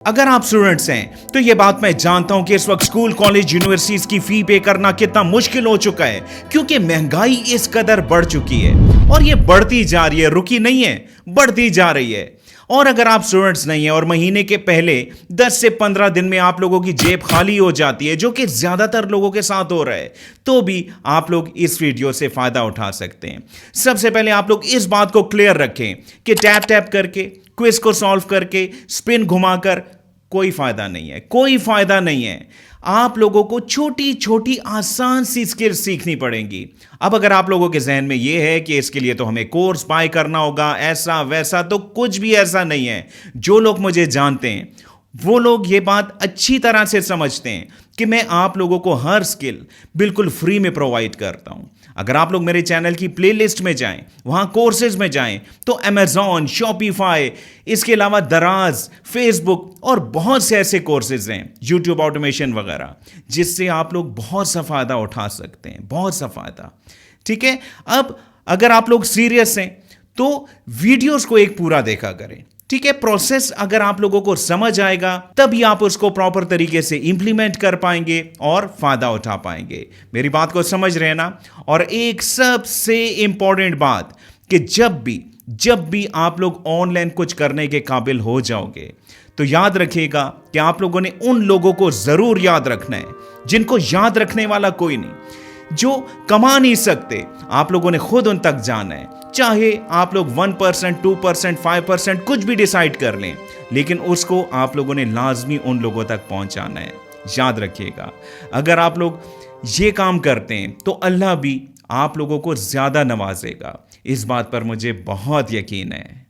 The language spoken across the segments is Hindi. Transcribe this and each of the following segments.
अगर आप स्टूडेंट्स हैं तो ये बात मैं जानता हूं कि इस वक्त स्कूल कॉलेज यूनिवर्सिटीज की फी पे करना कितना मुश्किल हो चुका है, क्योंकि महंगाई इस कदर बढ़ चुकी है और ये बढ़ती जा रही है, रुकी नहीं है, बढ़ती जा रही है। और अगर आप स्टूडेंट्स नहीं हैं और महीने के पहले 10 से 15 दिन में आप लोगों की जेब खाली हो जाती है, जो कि ज्यादातर लोगों के साथ हो रहा है, तो भी आप लोग इस वीडियो से फायदा उठा सकते हैं। सबसे पहले आप लोग इस बात को क्लियर रखें कि टैप टैप करके, क्विज को सॉल्व करके, स्पिन घुमाकर कोई फायदा नहीं है, कोई फायदा नहीं है। आप लोगों को छोटी छोटी आसान सी स्किल सीखनी पड़ेंगी। अब अगर आप लोगों के जहन में यह है कि इसके लिए तो हमें कोर्स बाय करना होगा, ऐसा वैसा, तो कुछ भी ऐसा नहीं है। जो लोग मुझे जानते हैं वो लोग ये बात अच्छी तरह से समझते हैं कि मैं आप लोगों को हर स्किल बिल्कुल फ्री में प्रोवाइड करता हूं। अगर आप लोग मेरे चैनल की प्लेलिस्ट में जाएं, वहां कोर्सेज में जाएं, तो अमेज़न, शॉपिफाई, इसके अलावा दराज, फेसबुक और बहुत से ऐसे कोर्सेज हैं, यूट्यूब ऑटोमेशन वगैरह, जिससे आप लोग बहुत सा फायदा उठा सकते हैं, बहुत सा फायदा। ठीक है, अब अगर आप लोग सीरियस हैं तो वीडियोस को एक पूरा देखा करें। ठीक है, प्रोसेस अगर आप लोगों को समझ आएगा तभी आप उसको प्रॉपर तरीके से इंप्लीमेंट कर पाएंगे और फायदा उठा पाएंगे। मेरी बात को समझ रहे हैं ना? और एक सबसे इंपॉर्टेंट बात कि जब भी आप लोग ऑनलाइन कुछ करने के काबिल हो जाओगे तो याद रखिएगा कि आप लोगों ने उन लोगों को जरूर याद रखना है जिनको याद रखने वाला कोई नहीं, जो कमा नहीं सकते। आप लोगों ने खुद उन तक जाना है, चाहे आप लोग 1%, 2%, 5% कुछ भी डिसाइड कर लें, लेकिन उसको आप लोगों ने लाजमी उन लोगों तक पहुंचाना है। याद रखिएगा, अगर आप लोग ये काम करते हैं तो अल्लाह भी आप लोगों को ज्यादा नवाजेगा। इस बात पर मुझे बहुत यकीन है।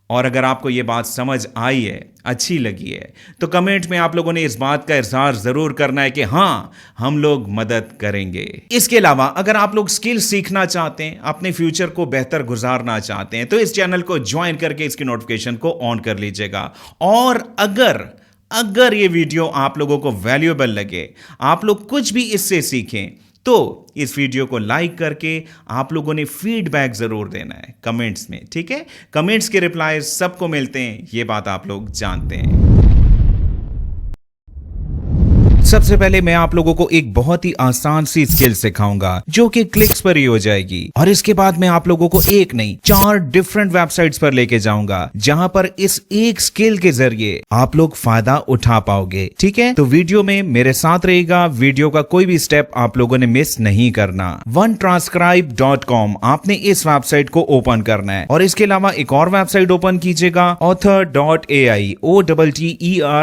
और अगर आपको ये बात समझ आई है, अच्छी लगी है, तो कमेंट में आप लोगों ने इस बात का इज़हार ज़रूर करना है कि हाँ, हम लोग मदद करेंगे। इसके अलावा अगर आप लोग स्किल सीखना चाहते हैं, अपने फ्यूचर को बेहतर गुजारना चाहते हैं, तो इस चैनल को ज्वाइन करके इसकी नोटिफिकेशन को ऑन कर लीजिएगा। और अगर ये वीडियो आप लोगों को वैल्यूएबल लगे, आप लोग कुछ भी इससे सीखें, तो इस वीडियो को लाइक करके आप लोगों ने फीडबैक जरूर देना है कमेंट्स में। ठीक है, कमेंट्स के रिप्लाई सबको मिलते हैं, ये बात आप लोग जानते हैं। सबसे पहले मैं आप लोगों को एक बहुत ही आसान सी स्किल सिखाऊंगा जो कि क्लिक्स पर ही हो जाएगी, और इसके बाद मैं आप लोगों को एक नहीं 4 डिफरेंट वेबसाइट्स पर लेके जाऊंगा जहां पर इस एक स्किल के जरिए आप लोग फायदा उठा पाओगे। ठीक है, तो वीडियो में मेरे साथ रहेगा, वीडियो का कोई भी स्टेप आप लोगों ने मिस नहीं करना। onetranscribe.com आपने इस वेबसाइट को ओपन करना है, और इसके अलावा एक और वेबसाइट ओपन कीजिएगा, author.ai, OTTER.ai।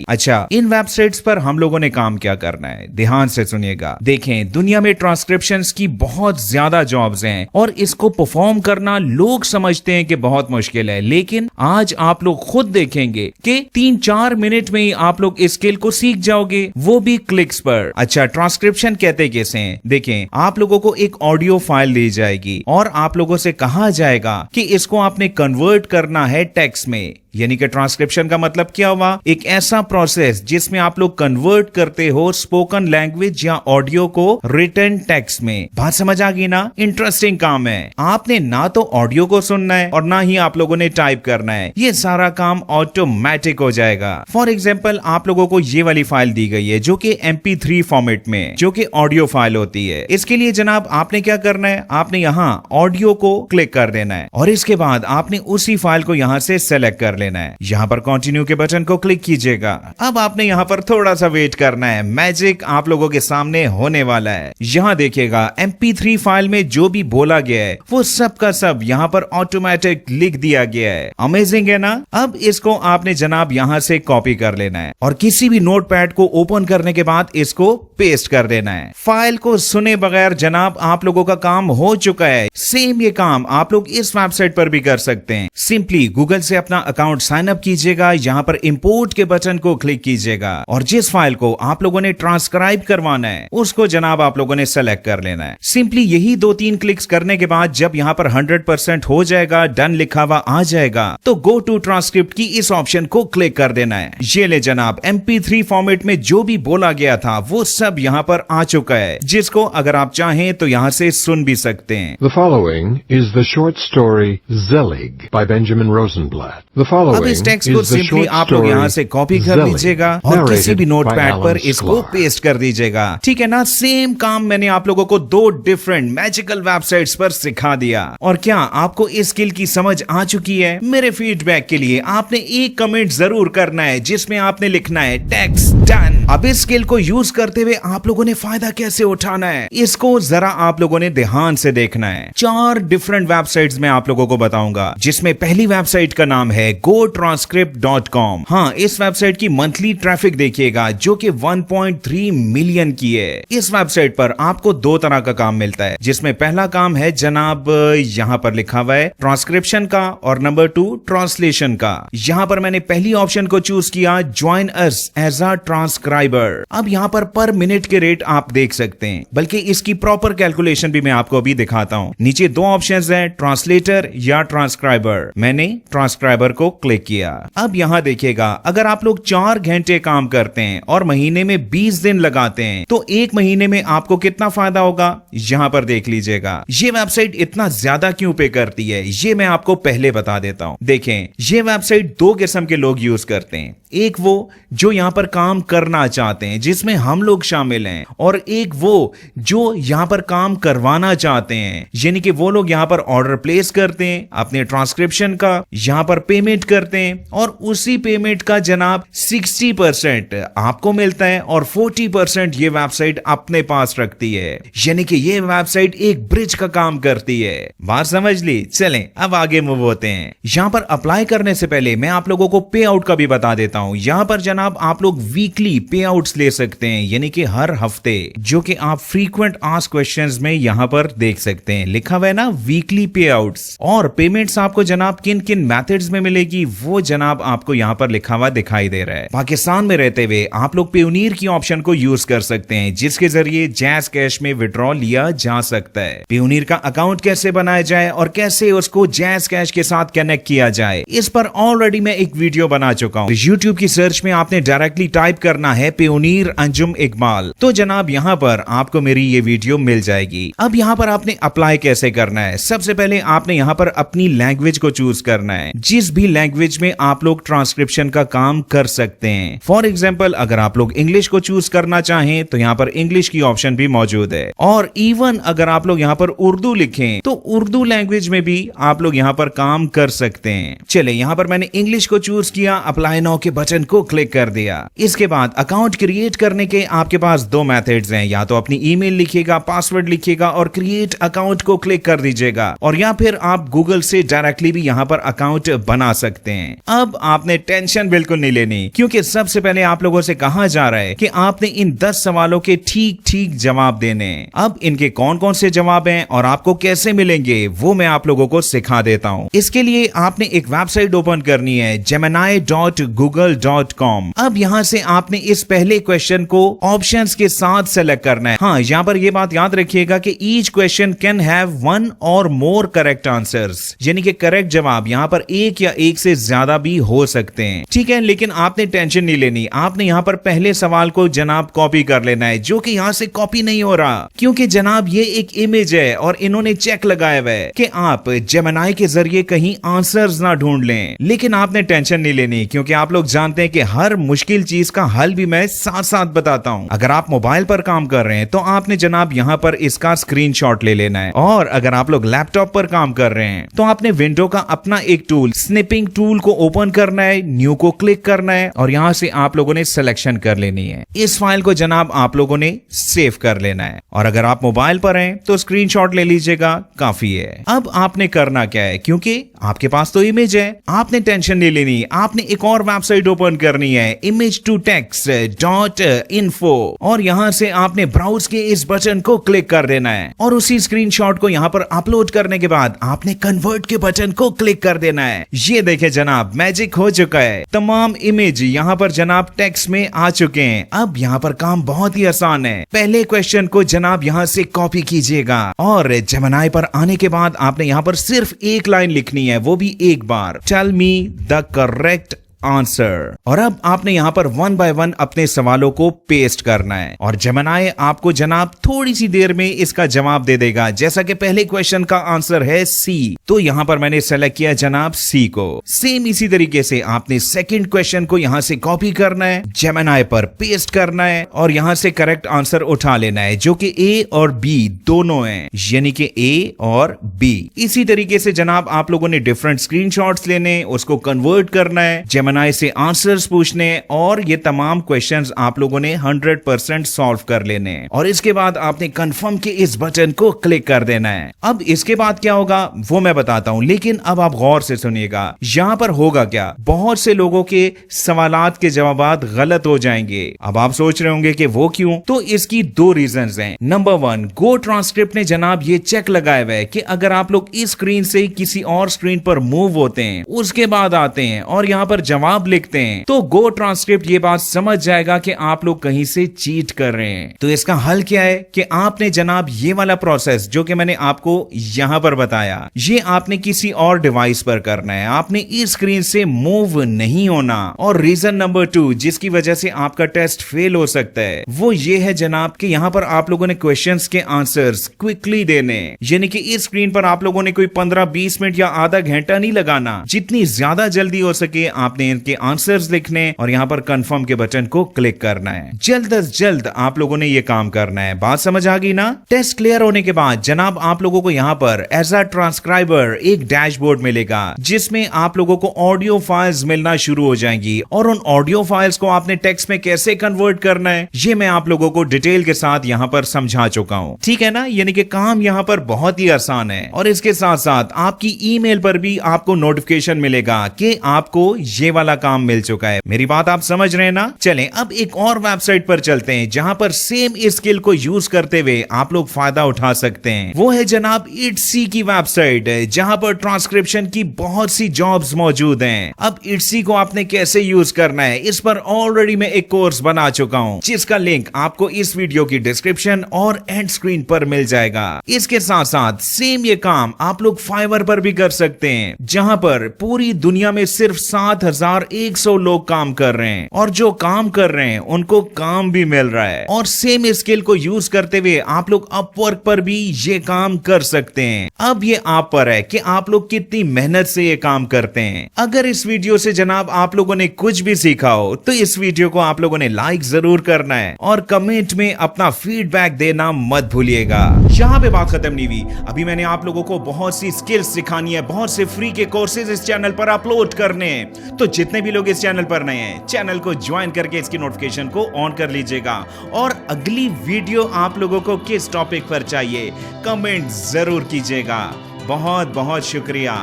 अच्छा, इन वेबसाइट्स पर हम लोगों ने काम क्या करना है, ध्यान से सुनिएगा। देखें, दुनिया में ट्रांसक्रिप्शंस की बहुत ज्यादा जॉब्स हैं और इसको परफॉर्म करना लोग समझते हैं कि बहुत मुश्किल है, लेकिन आज आप लोग खुद देखेंगे कि 3-4 मिनट में ही आप लोग इस स्किल को सीख जाओगे, वो भी क्लिक्स पर। अच्छा, ट्रांसक्रिप्शन कहते कैसे हैं? देखें, आप लोगों को एक ऑडियो फाइल दी जाएगी और आप लोगों से कहा जाएगा कि इसको आपने कन्वर्ट करना है टेक्स्ट में। यानी कि ट्रांसक्रिप्शन का मतलब क्या हुआ? एक ऐसा प्रोसेस जिसमें आप लोग कन्वर्ट करते हो स्पोकन लैंग्वेज या ऑडियो को रिटन टेक्स्ट में। बात समझ आ गई ना? इंटरेस्टिंग काम है। आपने ना तो ऑडियो को सुनना है और ना ही आप लोगों ने टाइप करना है, ये सारा काम ऑटोमेटिक हो जाएगा। फॉर एग्जाम्पल, आप लोगों को ये वाली फाइल दी गई है जो कि MP3 फॉर्मेट में, जो कि ऑडियो फाइल होती है। इसके लिए जनाब आपने क्या करना है, आपने यहाँ ऑडियो को क्लिक कर देना है और इसके बाद आपने उसी फाइल को यहाँ से सेलेक्ट कर लेना है। यहाँ पर कंटिन्यू के बटन को क्लिक कीजिएगा। अब आपने यहाँ पर थोड़ा सा वेट करना है, मैजिक आप लोगों के सामने होने वाला है। यहाँ देखिएगा, MP3 फाइल में जो भी बोला गया है वो सब का सब यहाँ पर ऑटोमेटिक लिख दिया गया है। अमेजिंग है ना? अब इसको आपने जनाब यहाँ से कॉपी कर लेना है और किसी भी नोटपैड को ओपन करने के बाद इसको पेस्ट कर देना है। फाइल को सुने बगैर जनाब आप लोगों का काम हो चुका है। सेम ये काम आप लोग इस वेबसाइट पर भी कर सकते हैं। सिंपली गूगल से अपना अकाउंट साइन अप कीजिएगा, यहाँ पर इंपोर्ट के बटन को क्लिक कीजिएगा और जिस फाइल को आप लोगों ने ट्रांसक्राइब करवाना है उसको जनाब आप लोगों ने सेलेक्ट कर लेना है। सिंपली यही 2-3 क्लिक्स करने के बाद जब यहाँ पर 100% हो जाएगा, डन लिखा हुआ आ जाएगा, तो गो टू ट्रांसक्रिप्ट की इस ऑप्शन को क्लिक कर देना है। ये ले जनाब, MP3 फॉर्मेट में जो भी बोला गया था वो सब यहाँ पर आ चुका है, जिसको अगर आप चाहें तो यहाँ से सुन भी सकते हैं। The following is the short story Zelig by Benjamin Rosenblatt. The अब इस टेक्स्ट को सिंपली आप लोग यहाँ से कॉपी कर लीजिएगा और किसी भी नोटपैड पर इसको पेस्ट कर दीजिएगा। ठीक है ना, सेम काम मैंने आप लोगों को 2 डिफरेंट मैजिकल वेबसाइट्स पर सिखा दिया। और क्या आपको इस स्किल की समझ आ चुकी है? मेरे फीडबैक के लिए आपने एक कमेंट जरूर करना है जिसमें आपने लिखना है टेक्स्ट डन। अब इस स्किल को यूज करते हुए आप लोगों ने फायदा कैसे उठाना है, इसको जरा आप लोगों ने ध्यान से देखना है। 4 डिफरेंट वेबसाइट्स में आप लोगों को बताऊंगा, जिसमें पहली वेबसाइट का नाम है gotranscript.com। हाँ, इस वेबसाइट की मंथली ट्रैफिक देखिएगा जो कि 1.3 मिलियन की है। इस वेबसाइट पर आपको 2 तरह का काम मिलता है, जिसमें पहला काम है जनाब यहाँ पर लिखा हुआ है ट्रांसक्रिप्शन का और नंबर 2 ट्रांसलेशन का। यहाँ पर मैंने पहली ऑप्शन को चूज किया, join us as a transcriber. अब यहाँ पर मिनट के रेट आप देख सकते हैं, बल्कि इसकी प्रॉपर कैलकुलेशन भी मैं आपको अभी दिखाता हूँ। नीचे 2 ऑप्शंस हैं, ट्रांसलेटर या ट्रांसक्राइबर। मैंने ट्रांसक्राइबर को क्लिक किया। अब यहाँ देखिएगा, अगर आप लोग 4 घंटे काम करते हैं और महीने में 20 दिन लगाते हैं तो 1 महीने में आपको कितना फायदा होगा, यहाँ पर देख लीजिएगा। ये वेबसाइट इतना ज्यादा क्यों पे करती है ये मैं आपको पहले बता देता हूँ। देखें, ये वेबसाइट 2 किस्म के लोग यूज करते हैं। एक वो जो यहाँ पर काम करना चाहते हैं, जिसमें हम लोग शामिल हैं, और एक वो जो यहाँ पर काम करवाना चाहते हैं, यानी कि वो लोग यहाँ पर ऑर्डर प्लेस करते हैं अपने ट्रांसक्रिप्शन का, यहाँ पर पेमेंट करते हैं और उसी पेमेंट का जनाब 60% आपको मिलता है और 40% ये वेबसाइट अपने पास रखती है। यानी कि ये वेबसाइट एक ब्रिज का काम करती है। बात समझ ली? चलें अब आगे मूव होते हैं। यहाँ पर अप्लाई करने से पहले मैं आप लोगों को पे आउट का भी बता देता हूं। यहाँ पर जनाब आप लोग वीकली पे आउट्स ले सकते हैं, यानी कि हर हफ्ते, जो कि आप फ्रीक्वेंट आस्क क्वेश्चंस में यहाँ पर देख सकते हैं। लिखा हुआ है ना वीकली पे आउट्स। और पेमेंट्स आपको जनाब किन किन मेथड्स में मिलेगी वो जनाब आपको यहाँ पर लिखा हुआ दिखाई दे रहा है। पाकिस्तान में रहते हुए आप लोग पेयोनियर की ऑप्शन को यूज कर सकते हैं, जिसके जरिए जैज कैश में विड्रॉ लिया जा सकता है। पेयोनियर का अकाउंट कैसे बनाया जाए और कैसे उसको जैज कैश के साथ कनेक्ट किया जाए, इस पर ऑलरेडी मैं एक वीडियो बना चुका हूँ। यूट्यूब की सर्च में आपने डायरेक्टली टाइप करना है पेयोनियर अंजुम इकबाल, तो जनाब यहाँ पर आपको मेरी ये वीडियो मिल जाएगी। अब यहाँ पर आपने अप्लाई कैसे करना है, सबसे पहले आपने यहाँ पर अपनी लैंग्वेज को चूज करना है, जिस भी लैंग्वेज में आप लोग ट्रांसक्रिप्शन का काम कर सकते हैं। फॉर एग्जाम्पल, अगर आप लोग इंग्लिश को चूज करना चाहें तो यहाँ पर इंग्लिश की ऑप्शन भी मौजूद है, और इवन अगर आप लोग यहाँ पर उर्दू लिखें तो उर्दू लैंग्वेज में भी आप लोग यहाँ पर काम कर सकते हैं। चले, यहाँ पर मैंने इंग्लिश को चूज किया, अप्लाई नाउ के बटन को क्लिक कर दिया। इसके बाद अकाउंट क्रिएट करने के आपके पास 2 मेथड्स हैं, या तो अपनी ईमेल लिखिएगा, पासवर्ड लिखिएगा और क्रिएट अकाउंट को क्लिक कर दीजिएगा, और या फिर आप गूगल से डायरेक्टली भी यहाँ पर अकाउंट बना सकते हैं। अब आपने टेंशन बिल्कुल नहीं लेनी, क्योंकि सबसे पहले आप लोगों से कहा जा रहा है कि आपने इन 10 सवालों के ठीक ठीक जवाब देने। अब इनके कौन कौन से जवाब हैं और आपको कैसे मिलेंगे वो मैं आप लोगों को सिखा देता हूं। इसके लिए आपने एक वेबसाइट ओपन करनी है, gemini.google.com। अब यहां से आपने इस पहले क्वेश्चन को ऑप्शंस के साथ सेलेक्ट करना है। हाँ, यहां पर यह बात याद रखिएगा कि ईच क्वेश्चन कैन हैव 1 और मोर करेक्ट आंसर्स, यानी कि करेक्ट जवाब यहां पर एक या एक से ज्यादा भी हो सकते हैं। ठीक है, लेकिन आपने टेंशन नहीं लेनी। आपने यहां पर पहले सवाल को जनाब कॉपी कर लेना है, जो कि यहां से कॉपी नहीं हो रहा, क्योंकि जनाब ये एक इमेज है और इन्होंने चेक लगाया हुआ है कि आप जेमिनी के जरिए कहीं आंसर्स ना ढूंढ लें। लेकिन आपने टेंशन नहीं लेनी, क्योंकि आप लोग जानते हैं कि हर मुश्किल चीज का हल भी मैं साथ साथ बताता हूं। अगर आप मोबाइल पर काम कर रहे हैं तो आपने जनाब यहां पर इसका स्क्रीनशॉट ले लेना है, और अगर आप लोग लैपटॉप पर काम कर रहे हैं तो आपने विंडो का अपना एक टूल, स्निपिंग टूल को ओपन करना है, न्यू को क्लिक करना है, और यहां से आप लोगों ने सिलेक्शन कर लेनी है। इस फाइल को जनाब आप लोगों ने सेव कर लेना है, और अगर आप मोबाइल पर हैं तो स्क्रीनशॉट ले लीजिएगा, काफी है। अब आपने करना क्या है, क्योंकि आपके पास तो इमेज है, आपने टेंशन नहीं लेनी। आपने एक और वेबसाइट ओपन करनी है, image2text.info, और यहां से आपने ब्राउज के इस बटन को क्लिक कर देना है, और उसी स्क्रीनशॉट को यहां पर अपलोड करने के बाद आपने कन्वर्ट के बटन को क्लिक कर देना है। ये देखे जनाब, मैजिक हो चुका है। तमाम इमेज यहां पर जनाब टेक्स्ट में आ चुके हैं। अब यहां पर काम बहुत ही आसान है। पहले क्वेश्चन को जनाब यहां से कॉपी कीजिएगा, और जेमिनी पर आने के बाद आपने यहां पर सिर्फ एक लाइन लिखनी है, वो भी एक बार, tell me the correct answer. और अब आपने यहाँ पर 1 बाय 1 अपने सवालों को पेस्ट करना है और जेमिनी आपको जनाब थोड़ी सी देर में इसका जवाब दे देगा। जैसा कि पहले क्वेश्चन का आंसर है सी, तो यहाँ पर मैंने सेलेक्ट किया जनाब सी को। सेम इसी तरीके से आपने सेकंड क्वेश्चन को यहाँ से कॉपी करना है, जेमिनी पर पेस्ट करना है और यहाँ से करेक्ट आंसर उठा लेना है, जो कि ए और बी दोनों हैं, यानी कि ए और बी। इसी तरीके से जनाब आप लोगों ने डिफरेंट स्क्रीनशॉट्स लेने, उसको कन्वर्ट करना है, जेमिनी से आंसर्स पूछने और ये तमाम क्वेश्चंस आप लोगों ने 100% सॉल्व कर लेने और इसके बाद आपने कंफर्म के इस बटन को क्लिक कर देना है। अब इसके बाद क्या होगा वो मैं बताता हूं, लेकिन अब आप गौर से सुनिएगा। यहां पर होगा क्या, बहुत से लोगों के सवालात के जवाबात गलत हो जाएंगे। अब आप सोच रहे होंगे कि वो क्यों, तो इसकी 2 रीजंस हैं। नंबर 1, गो ट्रांसक्रिप्ट ने जनाब ये चेक लगाया हुआ है कि अगर आप लोग इस स्क्रीन से किसी और स्क्रीन पर मूव होते हैं, उसके बाद आते हैं और यहां पर जवाब लिखते हैं, तो गो ट्रांसक्रिप्ट ये बात समझ जाएगा कि आप लोग कहीं से चीट कर रहे हैं। तो इसका हल क्या है कि आपने जनाब ये वाला प्रोसेस जो कि मैंने आपको यहां पर बताया, ये आपने किसी और डिवाइस पर करना है। आपने इस स्क्रीन से मूव नहीं होना। और रीजन नंबर 2 जिसकी वजह से आपका टेस्ट फेल हो सकता है, वो ये है जनाब कि यहां पर आप लोगों ने क्वेश्चंस के आंसर्स क्विकली देने, यानी कि इस स्क्रीन पर आप लोगों ने कोई 15-20 मिनट या आधा घंटा नहीं लगाना। जितनी ज्यादा जल्दी हो सके आपने इनके आंसर्स लिखने और यहां पर कंफर्म के बटन को क्लिक करना है। जल्द अज जल्द आप लोगों ने ये काम करना है। बात समझ आ गई ना? टेस्ट क्लियर होने के बाद जनाब आप लोगों को यहां पर एज अ ट्रांसक्राइबर एक डैशबोर्ड मिलेगा, जिसमें आप लोगों को ऑडियो फाइल्स मिलना शुरू हो जाएंगी और उन ऑडियो फाइल्स को आपने टेक्स्ट में कैसे कन्वर्ट करना है ये मैं आप लोगों को डिटेल के साथ यहां पर समझा चुका हूं। ठीक है ना? यानी कि काम यहां पर बहुत ही आसान है। और इसके साथ साथ आपकी ईमेल पर भी आपको नोटिफिकेशन मिलेगा कि आपको ये वाला काम मिल चुका है। मेरी बात आप समझ रहे हैं ना? चलें अब एक और वेबसाइट पर चलते हैं जहां पर सेम इस स्किल को यूज करते हुए आप लोग फायदा उठा सकते हैं। वो है जनाब इट्सी की वेबसाइट, जहां पर ट्रांसक्रिप्शन की बहुत सी जॉब्स मौजूद हैं। अब इट्सी को आपने कैसे यूज करना है, इस पर ऑलरेडी मैं एक कोर्स बना चुका हूं, जिसका लिंक आपको इस वीडियो की डिस्क्रिप्शन और एंड स्क्रीन पर मिल जाएगा। इसके साथ साथ सेम ये काम आप लोग फाइवर पर भी कर सकते हैं, जहां पर पूरी दुनिया में सिर्फ 7100 लोग काम कर रहे हैं और जो काम कर रहे हैं उनको काम भी मिल रहा है। और सेम स्किल को यूज करते हुए आप लोग अपवर्क पर भी ये काम कर सकते हैं। अब ये आप पर है कि आप लोग कितनी मेहनत से ये काम करते हैं। अगर इस वीडियो से जनाब आप लोगों ने कुछ भी सीखा हो तो इस वीडियो को आप लोगों ने लाइक जरूर करना है और कमेंट में अपना फीडबैक देना मत भूलिएगा। यहाँ पे बात खत्म नहीं हुई, अभी मैंने आप लोगों को बहुत सी स्किल्स सिखानी है, बहुत से फ्री के कोर्सेज इस चैनल पर अपलोड करने हैं। तो जितने भी लोग इस चैनल पर नए हैं, चैनल को ज्वाइन करके इसकी नोटिफिकेशन को ऑन कर लीजिएगा। और अगली वीडियो आप लोगों को किस टॉपिक पर चाहिए कमेंट जरूर कीजिएगा। बहुत बहुत शुक्रिया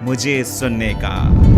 मुझे सुनने का।